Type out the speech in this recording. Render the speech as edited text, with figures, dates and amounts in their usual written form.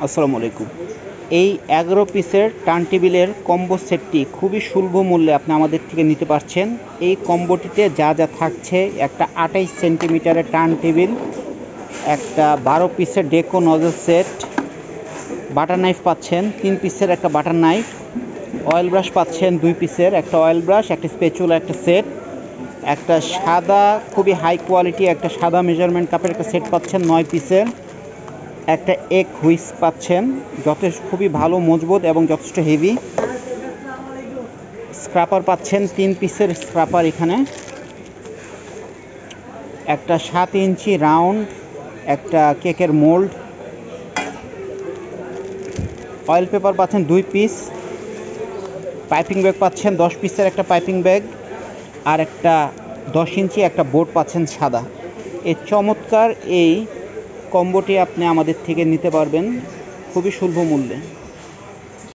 আসসালামু আলাইকুম। এই 11 পিসের টার্ন টেবিলের কম্বো সেটটি খুবই সুলভ মূল্যে আপনি আমাদের থেকে নিতে পারছেন। এই কম্বোটিতে যা যা থাকছে, একটা 28 সেন্টিমিটারের টার্ন টেবিল, একটা 12 পিসের ডেকো নজল সেট, বাটার নাইফ পাচ্ছেন 3 পিসের একটা বাটার নাইফ, অয়েল ব্রাশ পাচ্ছেন 2 পিসের একটা অয়েল ব্রাশ, একটা স্প্যাচুলা একটা সেট, একটা সাদা খুবই হাই কোয়ালিটি একটা সাদা মেজারমেন্ট কাপের একটা সেট পাচ্ছেন 9 পিসের, একটা এগ হুইস পাচ্ছেন যথেষ্ট খুবই ভালো মজবুত এবং যথেষ্ট হেভি। স্ক্রাপার পাচ্ছেন 3 পিসের স্ক্রাপার, এখানে একটা 7 ইঞ্চি রাউন্ড একটা কেকের মোল্ড, অয়েল পেপার পাচ্ছেন 2 পিস, পাইপিং ব্যাগ পাচ্ছেন 10 পিসের একটা পাইপিং ব্যাগ, আর একটা 10 ইঞ্চি একটা বোর্ড পাচ্ছেন সাদা। এই চমৎকার এই কম্বোটি আপনি আমাদের থেকে নিতে পারবেন খুবই সুলভ মূল্যে।